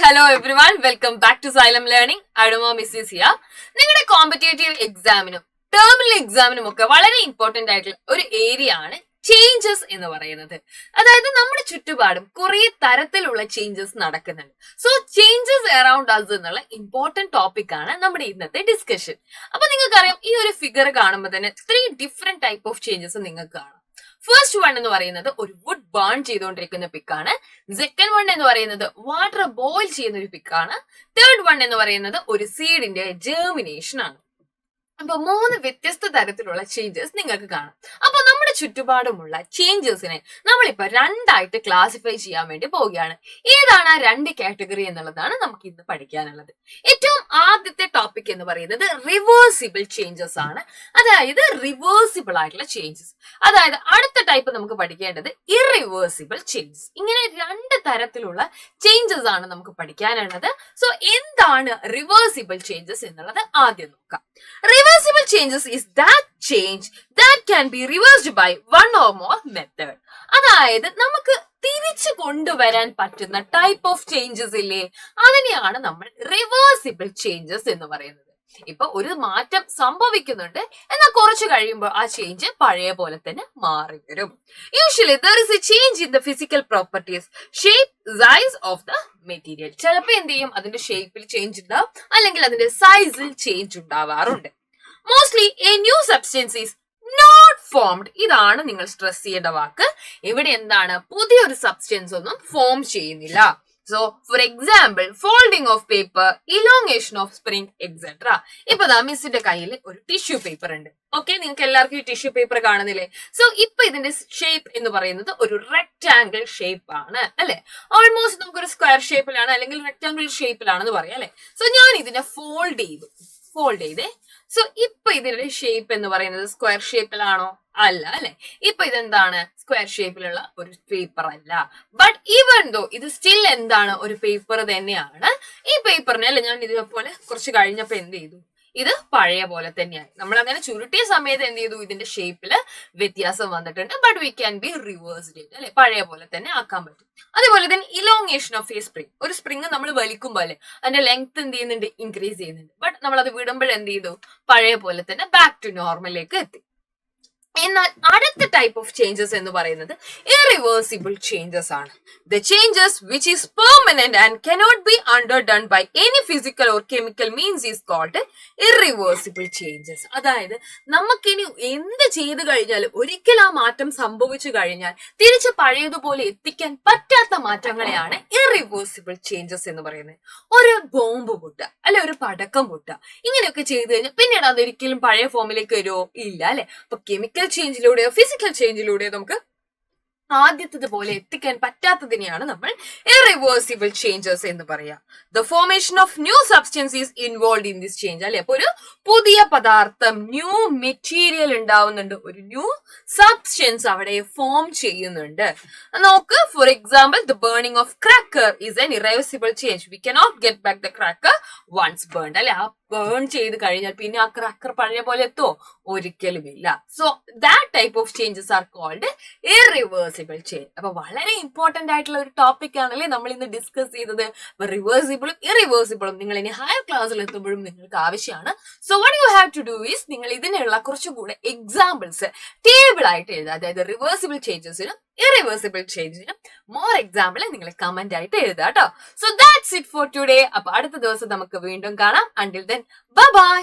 Hello everyone, welcome back to Xylem learning. അഡുമോ Mrs here. നിങ്ങളുടെ competitive എക്സാമിനും terminal എക്സാമിനും ഒക്കെ വളരെ ഇമ്പോർട്ടന്റ് ആയിട്ടുള്ള ഒരു ഏരിയ ആണ് ചേഞ്ചസ് എന്ന് പറയുന്നത്. അതായത് നമ്മുടെ ചുറ്റുപാടും കുറെ തരത്തിലുള്ള ചേഞ്ചസ് നടക്കുന്നുണ്ട്. സോ ചേഞ്ചസ് അറൌണ്ട് അസ് എന്നുള്ള ഇമ്പോർട്ടന്റ് ടോപ്പിക് ആണ് നമ്മുടെ ഇന്നത്തെ ഡിസ്കഷൻ. അപ്പൊ നിങ്ങൾക്കറിയാം, ഈ ഒരു ഫിഗർ കാണുമ്പോൾ തന്നെ 3 ഡിഫറെന്റ് ടൈപ്പ് ഓഫ് ചേഞ്ചസ് നിങ്ങൾക്ക് കാണാം. ഫസ്റ്റ് വൺ എന്ന് പറയുന്നത് ഒരു വുഡ് ബേൺ ചെയ്തുകൊണ്ടിരിക്കുന്ന പിക്കാണ്. സെക്കൻഡ് വൺ എന്ന് പറയുന്നത് വാട്ടർ ബോയിൽ ചെയ്യുന്ന ഒരു പിക്കാണ്. തേർഡ് വൺ എന്ന് പറയുന്നത് ഒരു സീഡിന്റെ ജേർമിനേഷൻ ആണ്. അപ്പൊ 3 വ്യത്യസ്ത തരത്തിലുള്ള ചേഞ്ചസ് നിങ്ങൾക്ക് കാണാം. അപ്പൊ നമ്മുടെ ചുറ്റുപാടുമുള്ള ചേഞ്ചസിനെ നമ്മളിപ്പോ 2 ആയിട്ട് ക്ലാസിഫൈ ചെയ്യാൻ വേണ്ടി പോവുകയാണ്. ഏതാണ് ആ 2 കാറ്റഗറി എന്നുള്ളതാണ് നമുക്ക് ഇന്ന് പഠിക്കാനുള്ളത്. ഏറ്റവും ആദ്യത്തെ ടോപ്പിക് എന്ന് പറയുന്നത് റിവേഴ്സിബിൾ ചേഞ്ചസ് ആണ്. അതായത് റിവേഴ്സിബിൾ ആയിട്ടുള്ള ചേഞ്ചസ്. അതായത് അടുത്ത ടൈപ്പ് നമുക്ക് പഠിക്കേണ്ടത് ഇറിവേഴ്സിബിൾ ചേഞ്ചസ്. ഇങ്ങനെ 2 തരത്തിലുള്ള ചേഞ്ചസ് ആണ് നമുക്ക് പഠിക്കാനുള്ളത്. സോ എന്താണ് റിവേഴ്സിബിൾ ചേഞ്ചസ് എന്നുള്ളത് ആദ്യം നോക്കാം. Reversible changes is that change that can be reversed by one or more method. അതായത് നമുക്ക് തിരിച്ചു കൊണ്ടുവരാൻ പറ്റുന്ന ടൈപ്പ് ഓഫ് ചേഞ്ചസ് ഇല്ലേ, അതിനെയാണ് നമ്മൾ റിവേഴ്സിബിൾ ചേഞ്ചസ് എന്ന് പറയുന്നത്. ഇപ്പൊ ഒരു മാറ്റം സംഭവിക്കുന്നുണ്ട്, എന്നാൽ കുറച്ച് കഴിയുമ്പോൾ ആ ചേഞ്ച് പഴയ പോലെ തന്നെ മാറി വരും. Usually there is A change in the physical properties, shape, size of the material. ചിലപ്പോൾ എന്ത് ചെയ്യും, അതിന്റെ ഷേപ്പിൽ ചേഞ്ച് ഉണ്ടാവും, അല്ലെങ്കിൽ അതിന്റെ സൈസിൽ ചേഞ്ച് ഉണ്ടാവാറുണ്ട്. Mostly a new substance is not formed. ഇതാണ് നിങ്ങൾ സ്ട്രെസ് ചെയ്യേണ്ട വാക്ക്. ഇവിടെ എന്താണ്, പുതിയൊരു സബ്സ്റ്റൻസ് ഒന്നും ഫോം ചെയ്യുന്നില്ല. So for example, folding of paper, elongation of spring etcetera. ഇപ്പൊ മിസ്സിന്റെ കയ്യിൽ ഒരു ടിഷ്യൂ പേപ്പർ ഉണ്ട്. ഓക്കെ, നിങ്ങൾക്ക് എല്ലാവർക്കും ഈ ടിഷ്യൂ പേപ്പർ കാണുന്നില്ലേ? സോ ഇപ്പൊ ഇതിന്റെ ഷേപ്പ് എന്ന് പറയുന്നത് ഒരു റെക്ടാംഗിൾ ഷേപ്പ് ആണ്, അല്ലെ? ഓൾമോസ്റ്റ് നമുക്കൊരു സ്ക്വയർ ഷേപ്പിലാണ് അല്ലെങ്കിൽ റെക്ടാംഗിൾ ഷേപ്പിലാണെന്ന് പറയാം, അല്ലെ? സോ ഞാൻ ഇതിനെ ഫോൾഡ് ചെയ്തേ. സോ ഇപ്പൊ ഇതിന്റെ ഷേപ്പ് എന്ന് പറയുന്നത് സ്ക്വയർ ഷേപ്പിലാണോ? അല്ല, അല്ലെ? ഇപ്പൊ ഇതെന്താണ്, സ്ക്വയർ ഷേപ്പിലുള്ള ഒരു പേപ്പർ അല്ല. ബട്ട് ഈവൻ ദോ ഇത് സ്റ്റിൽ എന്താണ്, ഒരു പേപ്പർ തന്നെയാണ്. ഈ പേപ്പറിനെ അല്ലെ ഞാൻ ഇതേപോലെ കുറച്ച് കഴിഞ്ഞപ്പോ എന്ത് ചെയ്തു, ഇത് പഴയ പോലെ തന്നെയായി. നമ്മൾ അങ്ങനെ ചുരുട്ടിയ സമയത്ത് എന്ത് ചെയ്തു, ഇതിന്റെ ഷേപ്പില് വ്യത്യാസം വന്നിട്ടുണ്ട്. But we can be reversed, അല്ലെ? പഴയ പോലെ തന്നെ ആക്കാൻ പറ്റും. അതുപോലെ തന്നെ ഇലോങ്ങേഷൻ ഓഫ് എ സ്പ്രിംഗ്. ഒരു സ്പ്രിംഗ് നമ്മൾ വലിക്കുമ്പോൾ അല്ലെ അതിന്റെ ലെങ്ത് എന്ത് ചെയ്യുന്നുണ്ട്, ഇൻക്രീസ് ചെയ്യുന്നുണ്ട്. ബട്ട് നമ്മൾ അത് വിടുമ്പോൾ എന്ത് ചെയ്തു, പഴയ പോലെ തന്നെ ബാക്ക് ടു നോർമലിലേക്ക് എത്തി. എന്നാൽ അടുത്ത ടൈപ്പ് ഓഫ് ചേഞ്ചസ് എന്ന് പറയുന്നത് ഇറിവേഴ്സിബിൾ ചേഞ്ചസ് ആണ്. The changes which is permanent and cannot be undone by any physical or chemical means is called irreversible changes. അതായത് നമുക്കിനി എന്ത് ചെയ്തു കഴിഞ്ഞാലും ഒരിക്കൽ ആ മാറ്റം സംഭവിച്ചു കഴിഞ്ഞാൽ തിരിച്ച് പഴയതുപോലെ എത്തിക്കാൻ പറ്റാത്ത മാറ്റങ്ങളെയാണ് ഇറിവേഴ്സിബിൾ ചേഞ്ചസ് എന്ന് പറയുന്നത്. ഒരു ബോംബ് പൊട്ടുക, അല്ലെ ഒരു പടക്കം പൊട്ടുക, ഇങ്ങനെയൊക്കെ ചെയ്തു കഴിഞ്ഞാൽ പിന്നീട് അതൊരിക്കലും പഴയ ഫോമിലേക്ക് വരുമോ? ഇല്ല, അല്ലെ? അപ്പൊ കെമിക്കൽ ചേഞ്ചിലൂടെയോ ഫിസിക്കൽ ചേഞ്ചിലൂടെയോ നമുക്ക് ആദ്യത്തതുപോലെ എത്തിക്കാൻ പറ്റാത്തതിനെയാണ് നമ്മൾ ഇറിവേഴ്സിബിൾ ചേഞ്ചസ് എന്ന് പറയാ. The formation of new substance is involve in this change, അല്ലെ? അപ്പൊ ഒരു പുതിയ പദാർത്ഥം, ന്യൂ മെറ്റീരിയൽ ഉണ്ടാവുന്നുണ്ട്, ഒരു ന്യൂ സബ്സ്റ്റൻസ് അവിടെ ഫോം ചെയ്യുന്നുണ്ട്. നോക്ക്, for example, the burning of cracker is an irreversible change. We cannot get back the cracker once burned, അല്ലെ? ആ ബേൺ ചെയ്ത് കഴിഞ്ഞാൽ പിന്നെ ആ ക്രാക്കർ പഴയ പോലെ എത്തോ? ഒരിക്കലും ഇല്ല. So that type of changes are called irreversible change. അപ്പൊ വളരെ ഇമ്പോർട്ടന്റ് ആയിട്ടുള്ള ഒരു ടോപ്പിക് ആണല്ലേ നമ്മൾ ഇന്ന് ഡിസ്കസ് ചെയ്തത്. റിവേഴ്സിബിളും ഇറിവേഴ്സിബിളും നിങ്ങൾ ഇനി ഹയർ ക്ലാസ്സിൽ എത്തുമ്പോഴും നിങ്ങൾക്ക് ആവശ്യമാണ്. So what you have to do is, നിങ്ങൾ ഇതിനുള്ള കുറച്ചുകൂടെ എക്സാമ്പിൾസ് ടേബിൾ ആയിട്ട് എഴുതുക. അതായത് റിവേഴ്സിബിൾ ചേഞ്ചസിനും ഇറിവേഴ്സിബിൾ ചേഞ്ചിനും മോർ എക്സാമ്പിൾ നിങ്ങൾ കമന്റ് ആയിട്ട് എഴുതുക കേട്ടോ. So that's it for today. അപ്പൊ അടുത്ത ദിവസം നമുക്ക് വീണ്ടും കാണാം. Until then bye by.